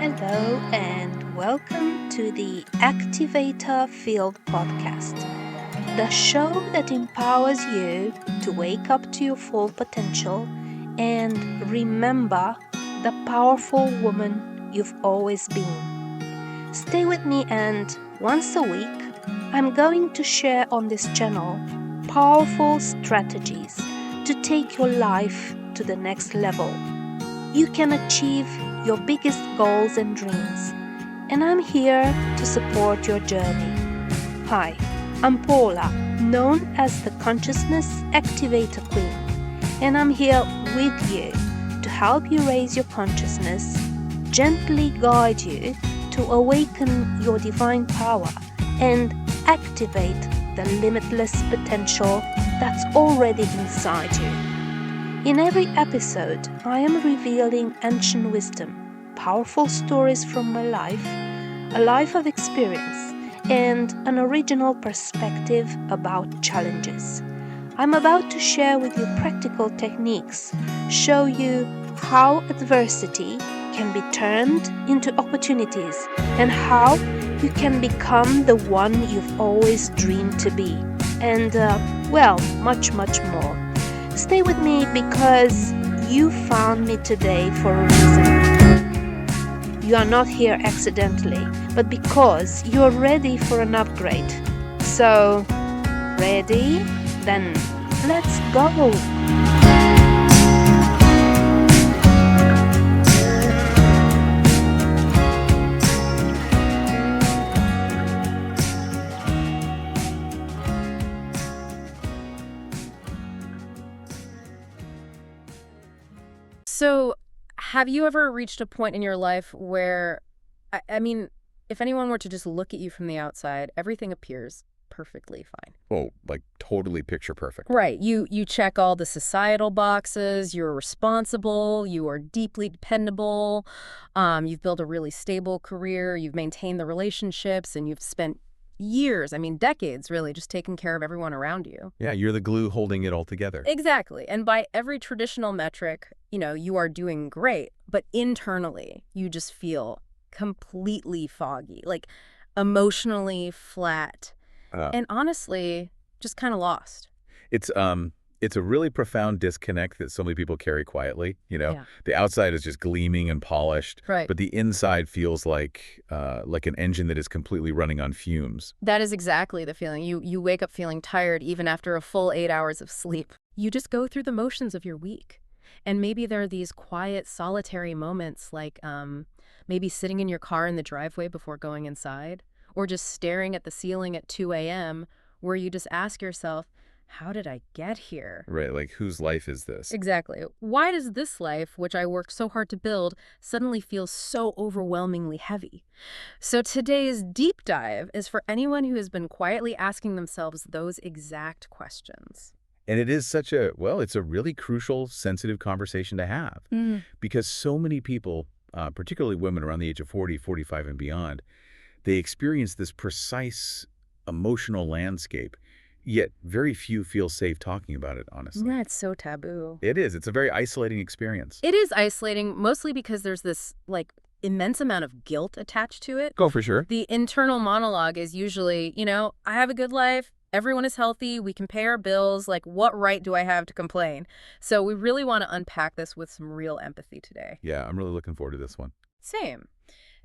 Hello and welcome to the Activator Field podcast, the show that empowers you to wake up to your full potential and remember the powerful woman you've always been. Stay with me, and once a week, I'm going to share on this channel powerful strategies to take your life to the next level. You can achieve your biggest goals and dreams, and I'm here to support your journey. Hi, I'm Paula, known as the Consciousness Activator Queen, and I'm here with you to help you raise your consciousness, gently guide you to awaken your divine power and activate the limitless potential that's already inside you. In every episode, I am revealing ancient wisdom, powerful stories from my life, a life of experience, and an original perspective about challenges. I'm about to share with you practical techniques, show you how adversity can be turned into opportunities, and how you can become the one you've always dreamed to be, and, much more. Stay with me because you found me today for a reason. You are not here accidentally, but because you're ready for an upgrade. So, ready? Then let's go! So, have you ever reached a point in your life where, I mean, if anyone were to just look at you from the outside, everything appears perfectly fine? Oh, like totally picture perfect. Right. You check all the societal boxes, you're responsible, you are deeply dependable, you've built a really stable career, you've maintained the relationships, and you've spent years, decades really, just taking care of everyone around you. Yeah, you're the glue holding it all together. Exactly. And by every traditional metric, you are doing great, but internally, you just feel completely foggy, like emotionally flat, and honestly, just kind of lost. It's a really profound disconnect that so many people carry quietly. Yeah. The outside is just gleaming and polished, Right. but the inside feels like an engine that is completely running on fumes. That is exactly the feeling. You wake up feeling tired even after a full 8 hours of sleep. You just go through the motions of your week. And maybe there are these quiet, solitary moments like maybe sitting in your car in the driveway before going inside, or just staring at the ceiling at 2 a.m. where you just ask yourself, how did I get here? Right, like whose life is this? Exactly. Why does this life, which I worked so hard to build, suddenly feel so overwhelmingly heavy? So today's deep dive is for anyone who has been quietly asking themselves those exact questions. And it is it's a really crucial, sensitive conversation to have. Because so many people, particularly women around the age of 40, 45 and beyond, they experience this precise emotional landscape, yet very few feel safe talking about it, honestly. Yeah, it's so taboo. It is. It's a very isolating experience. It is isolating, mostly because there's this, immense amount of guilt attached to it. Go for sure. The internal monologue is usually, I have a good life, everyone is healthy, we can pay our bills, what right do I have to complain? So we really want to unpack this with some real empathy today. Yeah, I'm really looking forward to this one. Same.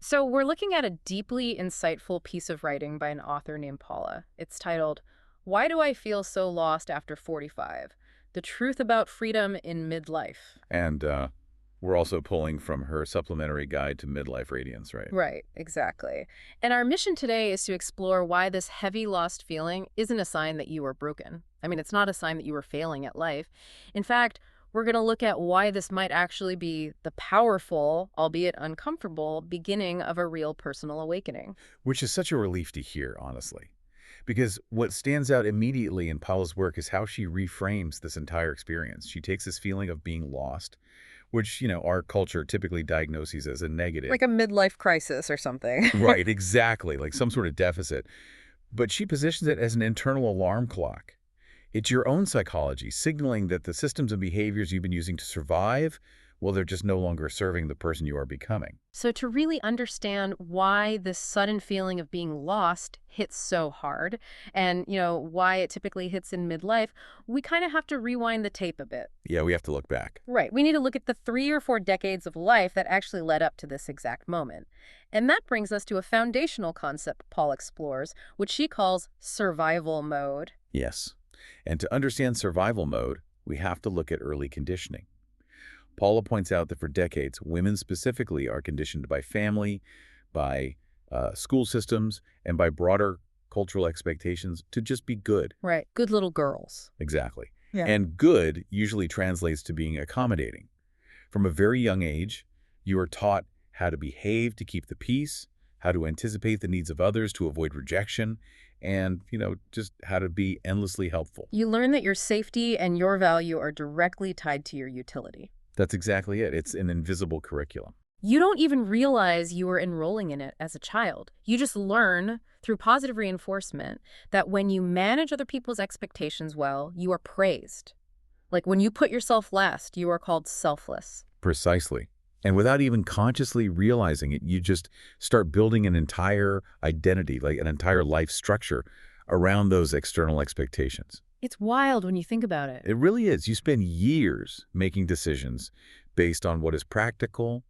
So we're looking at a deeply insightful piece of writing by an author named Paula. It's titled, Why Do I Feel So Lost After 45? The Truth About Freedom in Midlife. And we're also pulling from her supplementary guide to midlife radiance, right? Right, exactly. And our mission today is to explore why this heavy lost feeling isn't a sign that you are broken. It's not a sign that you are failing at life. In fact, we're going to look at why this might actually be the powerful, albeit uncomfortable, beginning of a real personal awakening. Which is such a relief to hear, honestly. Because what stands out immediately in Paula's work is how she reframes this entire experience. She takes this feeling of being lost, which, our culture typically diagnoses as a negative. Like a midlife crisis or something. Right, exactly, like some sort of deficit. But she positions it as an internal alarm clock. It's your own psychology signaling that the systems and behaviors you've been using to survive, well, they're just no longer serving the person you are becoming. So to really understand why this sudden feeling of being lost hits so hard and, why it typically hits in midlife, we kind of have to rewind the tape a bit. Yeah, we have to look back. Right. We need to look at the 3 or 4 decades of life that actually led up to this exact moment. And that brings us to a foundational concept Paul explores, which she calls survival mode. Yes. And to understand survival mode, we have to look at early conditioning. Paula points out that for decades, women specifically are conditioned by family, by school systems, and by broader cultural expectations to just be good. Right. Good little girls. Exactly. Yeah. And good usually translates to being accommodating. From a very young age, you are taught how to behave to keep the peace, how to anticipate the needs of others to avoid rejection, and, just how to be endlessly helpful. You learn that your safety and your value are directly tied to your utility. That's exactly it. It's an invisible curriculum. You don't even realize you were enrolling in it as a child. You just learn through positive reinforcement that when you manage other people's expectations well, you are praised. Like when you put yourself last, you are called selfless. Precisely. And without even consciously realizing it, you just start building an entire identity, like an entire life structure around those external expectations. It's wild when you think about it. It really is. You spend years making decisions based on what is practical,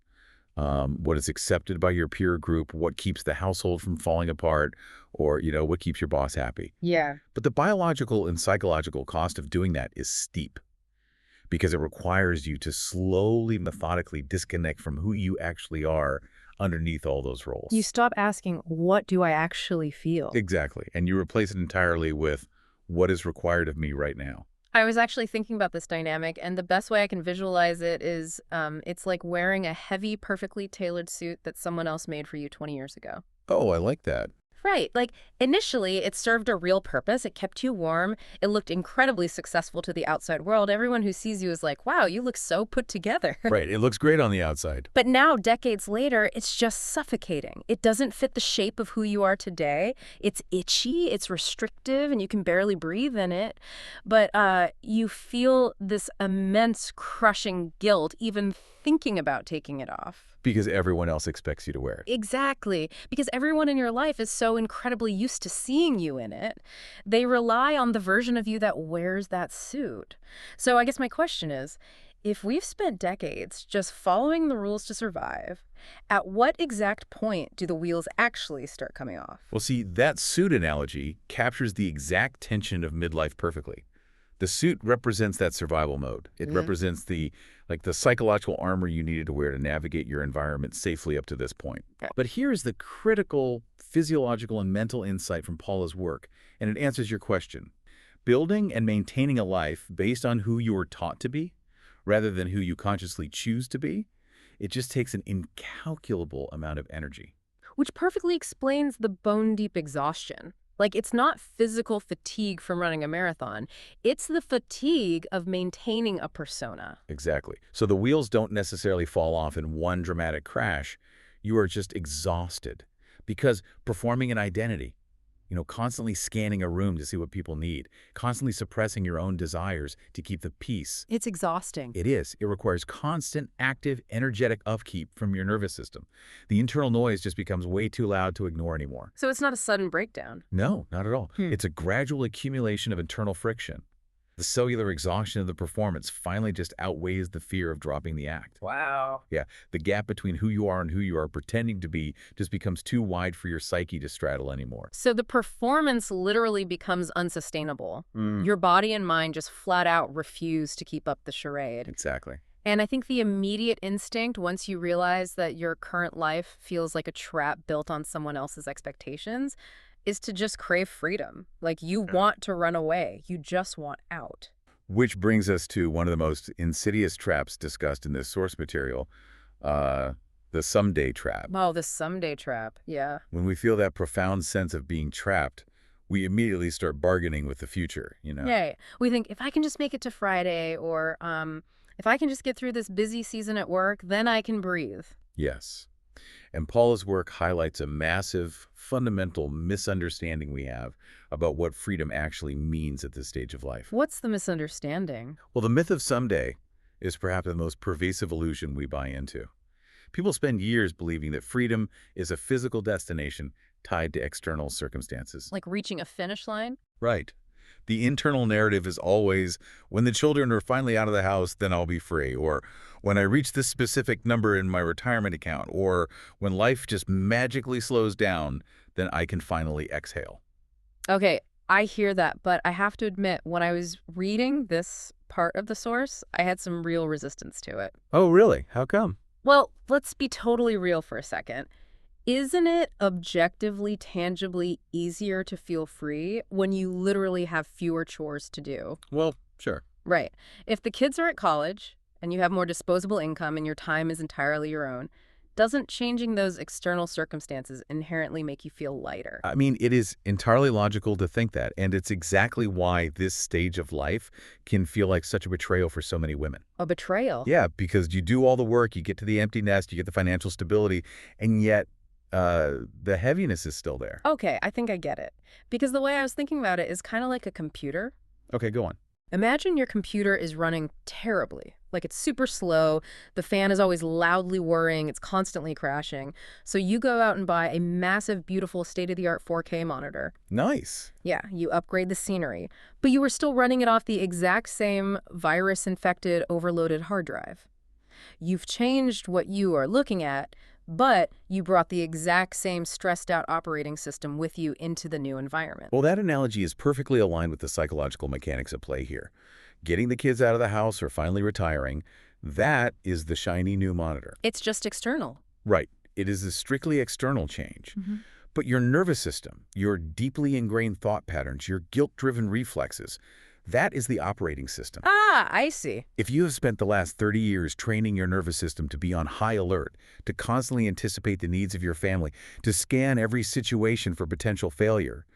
what is accepted by your peer group, what keeps the household from falling apart, or, what keeps your boss happy. Yeah. But the biological and psychological cost of doing that is steep because it requires you to slowly, methodically disconnect from who you actually are underneath all those roles. You stop asking, what do I actually feel? Exactly. And you replace it entirely with what is required of me right now. I was actually thinking about this dynamic, and the best way I can visualize it is it's like wearing a heavy, perfectly tailored suit that someone else made for you 20 years ago. Oh, I like that. Right. Like, initially, it served a real purpose. It kept you warm. It looked incredibly successful to the outside world. Everyone who sees you is like, wow, you look so put together. Right. It looks great on the outside. But now, decades later, it's just suffocating. It doesn't fit the shape of who you are today. It's itchy, it's restrictive, and you can barely breathe in it. But you feel this immense crushing guilt even thinking about taking it off. Because everyone else expects you to wear it. Exactly. Because everyone in your life is so incredibly used to seeing you in it. They rely on the version of you that wears that suit. So I guess my question is, if we've spent decades just following the rules to survive, at what exact point do the wheels actually start coming off? Well, see, that suit analogy captures the exact tension of midlife perfectly. The suit represents that survival mode. It represents the psychological armor you needed to wear to navigate your environment safely up to this point. Okay. But here's the critical physiological and mental insight from Paula's work, and it answers your question. Building and maintaining a life based on who you were taught to be, rather than who you consciously choose to be, it just takes an incalculable amount of energy. Which perfectly explains the bone-deep exhaustion. Like, it's not physical fatigue from running a marathon. It's the fatigue of maintaining a persona. Exactly. So the wheels don't necessarily fall off in one dramatic crash. You are just exhausted because performing an identity, constantly scanning a room to see what people need, constantly suppressing your own desires to keep the peace. It's exhausting. It is. It requires constant, active, energetic upkeep from your nervous system. The internal noise just becomes way too loud to ignore anymore. So it's not a sudden breakdown. No, not at all. It's a gradual accumulation of internal friction. The cellular exhaustion of the performance finally just outweighs the fear of dropping the act. Wow. Yeah, the gap between who you are and who you are pretending to be just becomes too wide for your psyche to straddle anymore. So the performance literally becomes unsustainable. Your body and mind just flat out refuse to keep up the charade. Exactly. And I think the immediate instinct, once you realize that your current life feels like a trap built on someone else's expectations, is to just crave freedom. Like, you want to run away. You just want out. Which brings us to one of the most insidious traps discussed in this source material, the someday trap. Oh, the someday trap. Yeah. When we feel that profound sense of being trapped, we immediately start bargaining with the future, Yeah. We think, if I can just make it to Friday, or if I can just get through this busy season at work, then I can breathe. Yes. And Paula's work highlights a massive, fundamental misunderstanding we have about what freedom actually means at this stage of life. What's the misunderstanding? Well, the myth of someday is perhaps the most pervasive illusion we buy into. People spend years believing that freedom is a physical destination tied to external circumstances. Like reaching a finish line? Right. The internal narrative is always, when the children are finally out of the house, then I'll be free. Or when I reach this specific number in my retirement account. Or when life just magically slows down, then I can finally exhale. Okay, I hear that, but I have to admit, when I was reading this part of the source, I had some real resistance to it. Oh, really? How come? Well, let's be totally real for a second. Isn't it objectively, tangibly easier to feel free when you literally have fewer chores to do? Well, sure. Right. If the kids are at college and you have more disposable income and your time is entirely your own, doesn't changing those external circumstances inherently make you feel lighter? I mean, it is entirely logical to think that, and it's exactly why this stage of life can feel like such a betrayal for so many women. A betrayal? Yeah, because you do all the work, you get to the empty nest, you get the financial stability, and yet the heaviness is still there. Okay, I think I get it. Because the way I was thinking about it is kind of like a computer. Okay, go on. Imagine your computer is running terribly. Like it's super slow, the fan is always loudly whirring, it's constantly crashing. So you go out and buy a massive, beautiful, state-of-the-art 4K monitor. Nice. Yeah, you upgrade the scenery. But you were still running it off the exact same virus-infected, overloaded hard drive. You've changed what you are looking at, but you brought the exact same stressed-out operating system with you into the new environment. Well, that analogy is perfectly aligned with the psychological mechanics at play here. Getting the kids out of the house or finally retiring, that is the shiny new monitor. It's just external. Right. It is a strictly external change. But your nervous system, your deeply ingrained thought patterns, your guilt-driven reflexes, that is the operating system. Ah, I see. If you have spent the last 30 years training your nervous system to be on high alert, to constantly anticipate the needs of your family, to scan every situation for potential failure,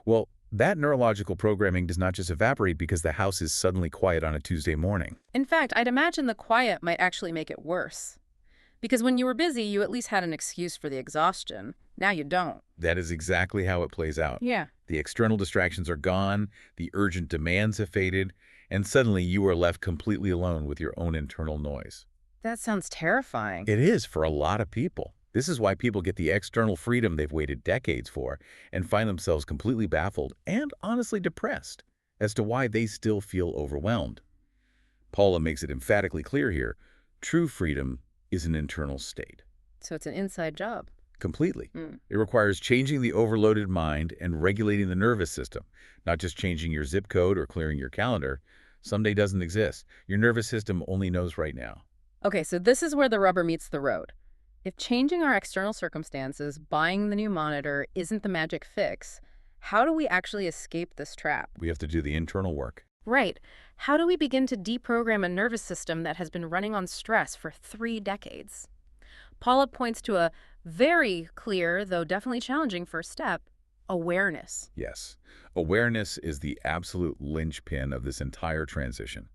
well, that neurological programming does not just evaporate because the house is suddenly quiet on a Tuesday morning. In fact, I'd imagine the quiet might actually make it worse. Because when you were busy, you at least had an excuse for the exhaustion. Now you don't. That is exactly how it plays out. Yeah. The external distractions are gone, the urgent demands have faded, and suddenly you are left completely alone with your own internal noise. That sounds terrifying. It is for a lot of people. This is why people get the external freedom they've waited decades for and find themselves completely baffled and honestly depressed as to why they still feel overwhelmed. Paula makes it emphatically clear here, true freedom is an internal state. So it's an inside job. Completely. It requires changing the overloaded mind and regulating the nervous system, not just changing your zip code or clearing your calendar. Someday doesn't exist. Your nervous system only knows right now. Okay, so this is where the rubber meets the road. If changing our external circumstances, buying the new monitor, isn't the magic fix, how do we actually escape this trap? We have to do the internal work. Right. How do we begin to deprogram a nervous system that has been running on stress for 3 decades? Paula points to a very clear, though definitely challenging first step, awareness. Yes. Awareness is the absolute linchpin of this entire transition.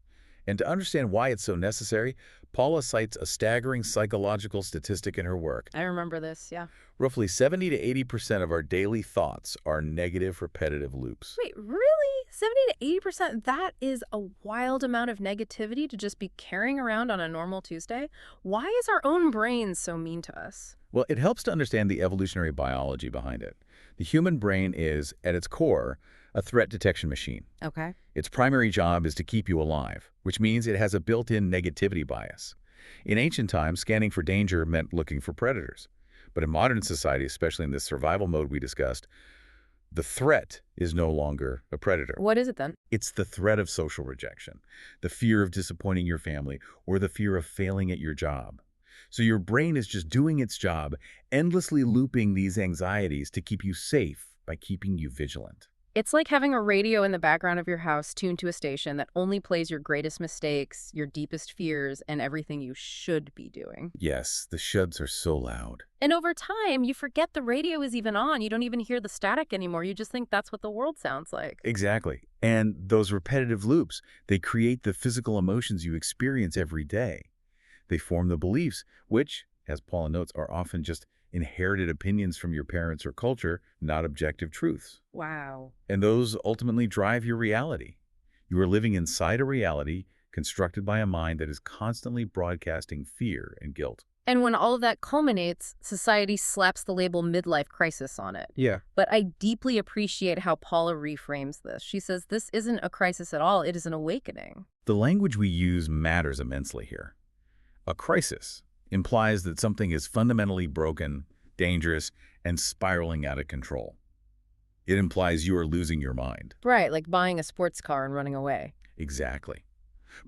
And to understand why it's so necessary, Paula cites a staggering psychological statistic in her work. I remember this, yeah. Roughly 70 to 80% of our daily thoughts are negative, repetitive loops. Wait, really? 70 to 80%? That is a wild amount of negativity to just be carrying around on a normal Tuesday. Why is our own brain so mean to us? Well, it helps to understand the evolutionary biology behind it. The human brain is, at its core, a threat detection machine. Okay. Its primary job is to keep you alive, which means it has a built-in negativity bias. In ancient times, scanning for danger meant looking for predators. But in modern society, especially in this survival mode we discussed, the threat is no longer a predator. What is it then? It's the threat of social rejection, the fear of disappointing your family, or the fear of failing at your job. So your brain is just doing its job, endlessly looping these anxieties to keep you safe by keeping you vigilant. It's like having a radio in the background of your house tuned to a station that only plays your greatest mistakes, your deepest fears, and everything you should be doing. Yes, the shoulds are so loud. And over time, you forget the radio is even on. You don't even hear the static anymore. You just think that's what the world sounds like. Exactly. And those repetitive loops, they create the physical emotions you experience every day. They form the beliefs, which, as Paula notes, are often just inherited opinions from your parents or culture, not objective truths. Wow. And those ultimately drive your reality. You are living inside a reality constructed by a mind that is constantly broadcasting fear and guilt. And when all of that culminates, society slaps the label midlife crisis on it. Yeah. But I deeply appreciate how Paula reframes this. She says this isn't a crisis at all, it is an awakening. The language we use matters immensely here. A crisis implies that something is fundamentally broken, dangerous, and spiraling out of control. It implies you are losing your mind. Right, like buying a sports car and running away. Exactly.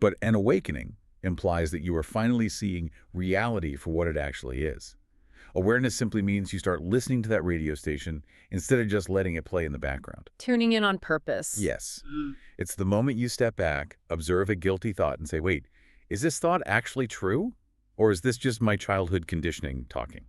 But an awakening implies that you are finally seeing reality for what it actually is. Awareness simply means you start listening to that radio station instead of just letting it play in the background. Tuning in on purpose. Yes. It's the moment you step back, observe a guilty thought, and say, wait, is this thought actually true? Or is this just my childhood conditioning talking?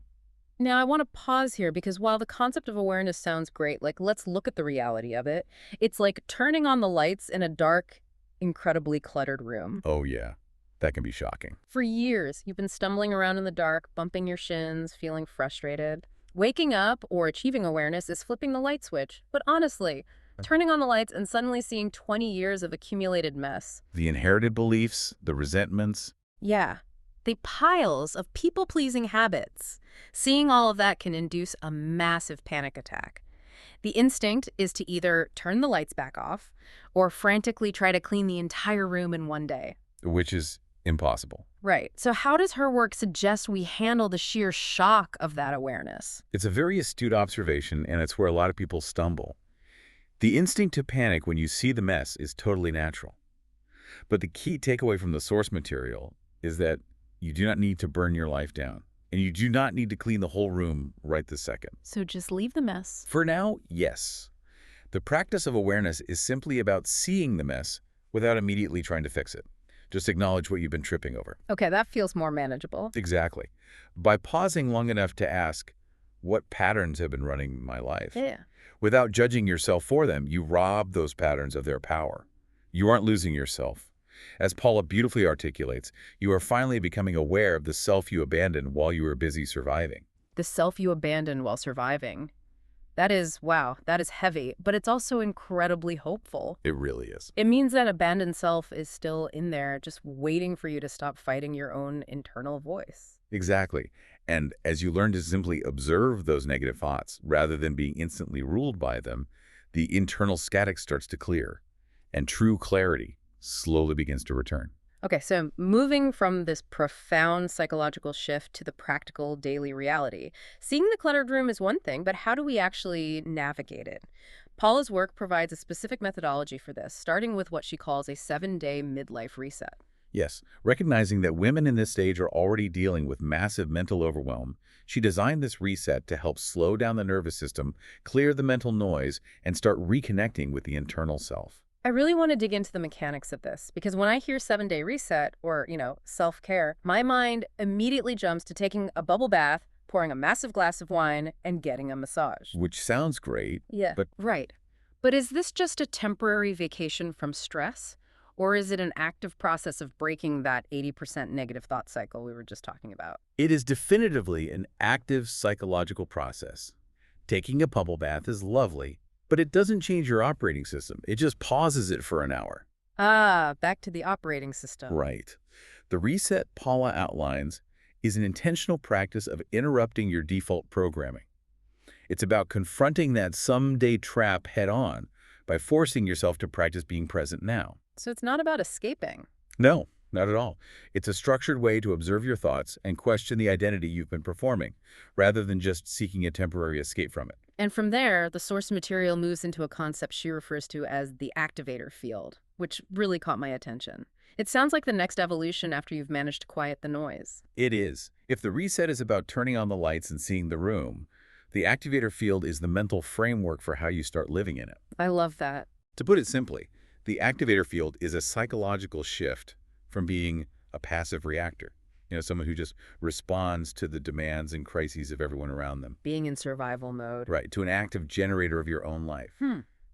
Now, I want to pause here because while the concept of awareness sounds great, like let's look at the reality of it. It's like turning on the lights in a dark, incredibly cluttered room. Oh, yeah. That can be shocking. For years, you've been stumbling around in the dark, bumping your shins, feeling frustrated. Waking up or achieving awareness is flipping the light switch. But honestly, turning on the lights and suddenly seeing 20 years of accumulated mess. The inherited beliefs, the resentments. Yeah, the piles of people-pleasing habits. Seeing all of that can induce a massive panic attack. The instinct is to either turn the lights back off or frantically try to clean the entire room in one day. Which is impossible. Right. So how does her work suggest we handle the sheer shock of that awareness? It's a very astute observation, and it's where a lot of people stumble. The instinct to panic when you see the mess is totally natural. But the key takeaway from the source material is that you do not need to burn your life down, and you do not need to clean the whole room right this second. So just leave the mess. For now, yes. The practice of awareness is simply about seeing the mess without immediately trying to fix it. Just acknowledge what you've been tripping over. Okay, that feels more manageable. Exactly. By pausing long enough to ask, what patterns have been running my life? Yeah. Without judging yourself for them, you rob those patterns of their power. You aren't losing yourself. As Paula beautifully articulates, you are finally becoming aware of the self you abandoned while you were busy surviving. The self you abandoned while surviving. That is, wow, that is heavy, but it's also incredibly hopeful. It really is. It means that abandoned self is still in there, just waiting for you to stop fighting your own internal voice. Exactly. And as you learn to simply observe those negative thoughts rather than being instantly ruled by them, the internal static starts to clear, and true clarity slowly begins to return. Okay, so moving from this profound psychological shift to the practical daily reality, seeing the cluttered room is one thing, but how do we actually navigate it? Paula's work provides a specific methodology for this, starting with what she calls a 7-day midlife reset. Yes, recognizing that women in this stage are already dealing with massive mental overwhelm, she designed this reset to help slow down the nervous system, clear the mental noise, and start reconnecting with the internal self. I really want to dig into the mechanics of this because when I hear 7-day reset or, self-care, my mind immediately jumps to taking a bubble bath, pouring a massive glass of wine, and getting a massage. Which sounds great, Yeah, but right. But is this just a temporary vacation from stress? Or is it an active process of breaking that 80% negative thought cycle we were just talking about? it is definitively an active psychological process. Taking a bubble bath is lovely, but it doesn't change your operating system. It just pauses it for an hour. Ah, back to the operating system. Right. The reset Paula outlines is an intentional practice of interrupting your default programming. It's about confronting that someday trap head-on by forcing yourself to practice being present now. So it's not about escaping. No, not at all. It's a structured way to observe your thoughts and question the identity you've been performing, rather than just seeking a temporary escape from it. And from there, the source material moves into a concept she refers to as the activator field, which really caught my attention. It sounds like the next evolution after you've managed to quiet the noise. It is. If the reset is about turning on the lights and seeing the room, the activator field is the mental framework for how you start living in it. I love that. To put it simply, the activator field is a psychological shift from being a passive reactor, someone who just responds to the demands and crises of everyone around them. Being in survival mode. Right, to an active generator of your own life.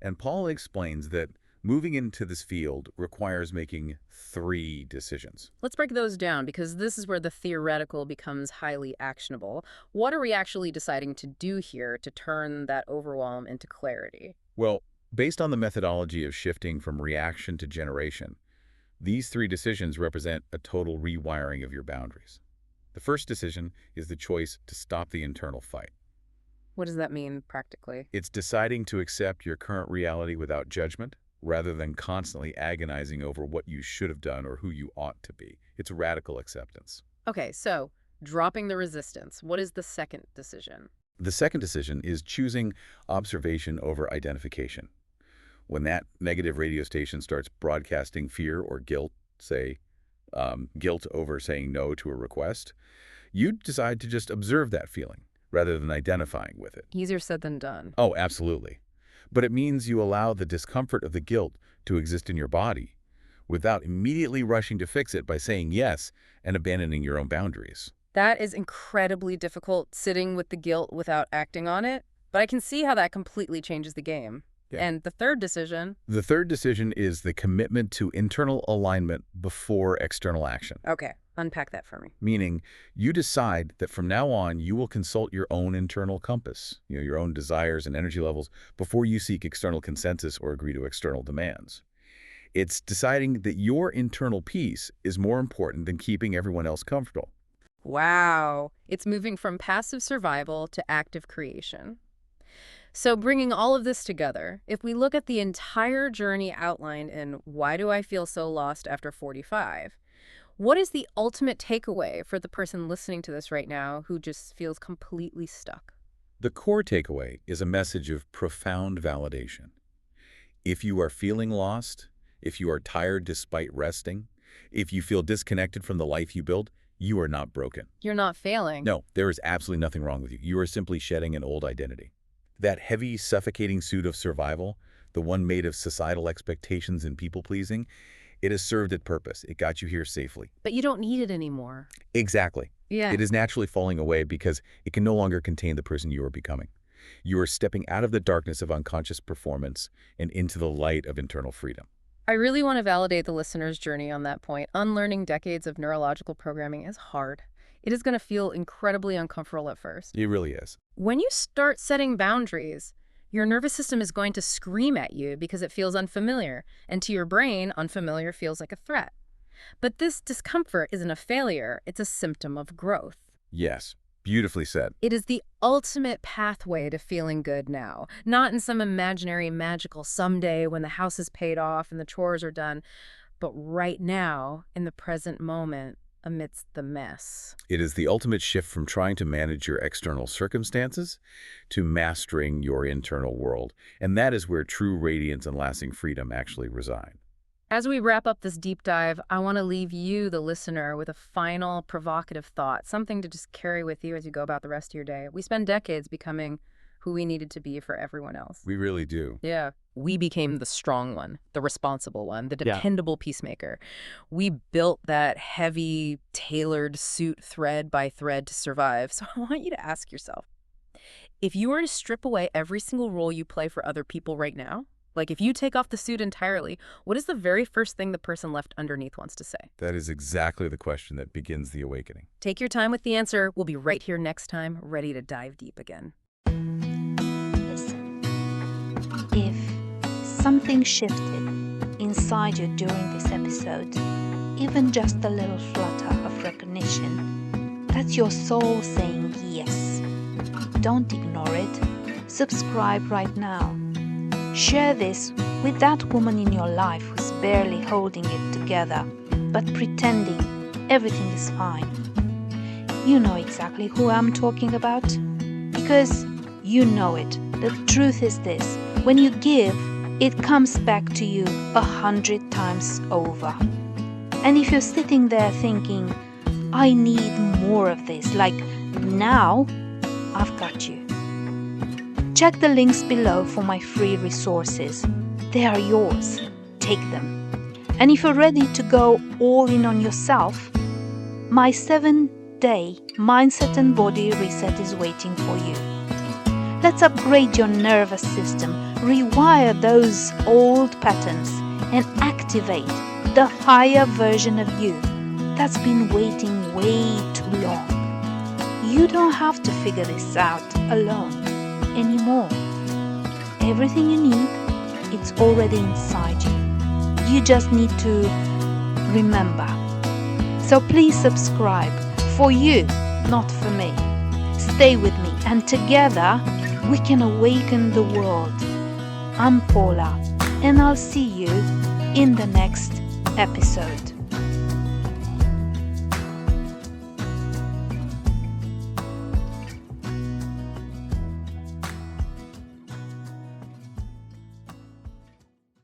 And Paul explains that moving into this field requires making 3 decisions. Let's break those down because this is where the theoretical becomes highly actionable. What are we actually deciding to do here to turn that overwhelm into clarity? Well, based on the methodology of shifting from reaction to generation, These three decisions represent a total rewiring of your boundaries. The first decision is the choice to stop the internal fight. What does that mean practically? It's deciding to accept your current reality without judgment, rather than constantly agonizing over what you should have done or who you ought to be. It's radical acceptance. Okay, so dropping the resistance. What is the second decision? The second decision is choosing observation over identification. When that negative radio station starts broadcasting fear or guilt, say, guilt over saying no to a request, you decide to just observe that feeling rather than identifying with it. Easier said than done. Oh, absolutely. But it means you allow the discomfort of the guilt to exist in your body without immediately rushing to fix it by saying yes and abandoning your own boundaries. That is incredibly difficult, sitting with the guilt without acting on it, but I can see how that completely changes the game. Yeah. And the third decision? The third decision is the commitment to internal alignment before external action. Okay, unpack that for me. Meaning, you decide that from now on, you will consult your own internal compass, your own desires and energy levels, before you seek external consensus or agree to external demands. It's deciding that your internal peace is more important than keeping everyone else comfortable. Wow. It's moving from passive survival to active creation. So bringing all of this together, if we look at the entire journey outlined in Why Do I Feel So Lost After 45, what is the ultimate takeaway for the person listening to this right now who just feels completely stuck? The core takeaway is a message of profound validation. If you are feeling lost, if you are tired despite resting, if you feel disconnected from the life you built, you are not broken. You're not failing. No, there is absolutely nothing wrong with you. You are simply shedding an old identity. That heavy, suffocating suit of survival, the one made of societal expectations and people-pleasing, it has served its purpose. It got you here safely. But you don't need it anymore. Exactly. Yeah. It is naturally falling away because it can no longer contain the person you are becoming. You are stepping out of the darkness of unconscious performance and into the light of internal freedom. I really want to validate the listener's journey on that point. Unlearning decades of neurological programming is hard. It is going to feel incredibly uncomfortable at first. It really is. When you start setting boundaries, your nervous system is going to scream at you because it feels unfamiliar, and to your brain, unfamiliar feels like a threat. But this discomfort isn't a failure, it's a symptom of growth. Yes, beautifully said. It is the ultimate pathway to feeling good now, not in some imaginary magical someday when the house is paid off and the chores are done, but right now, in the present moment, amidst the mess. It is the ultimate shift from trying to manage your external circumstances to mastering your internal world. And that is where true radiance and lasting freedom actually reside. As we wrap up this deep dive, I want to leave you, the listener, with a final provocative thought, something to just carry with you as you go about the rest of your day. We spend decades becoming who we needed to be for everyone else. We really do. Yeah. We became the strong one, the responsible one, the dependable peacemaker. We built that heavy, tailored suit thread by thread to survive. So I want you to ask yourself, if you were to strip away every single role you play for other people right now, like if you take off the suit entirely, what is the very first thing the person left underneath wants to say? That is exactly the question that begins the awakening. Take your time with the answer. We'll be right here next time, ready to dive deep again. Listen, if something shifted inside you during this episode, even just a little flutter of recognition, that's your soul saying yes. Don't ignore it. Subscribe right now. Share this with that woman in your life who's barely holding it together, but pretending everything is fine. You know exactly who I'm talking about, because you know it. The truth is this: when you give, it comes back to you 100 times over. And if you're sitting there thinking, I need more of this, like now, I've got you. Check the links below for my free resources. They are yours. Take them. And if you're ready to go all in on yourself, my 7-day mindset and body reset is waiting for you. Let's upgrade your nervous system, rewire those old patterns, and activate the higher version of you that's been waiting way too long. You don't have to figure this out alone anymore. Everything you need, it's already inside you. You just need to remember. So please subscribe, for you, not for me. Stay with me, and together we can awaken the world. I'm Paula, and I'll see you in the next episode.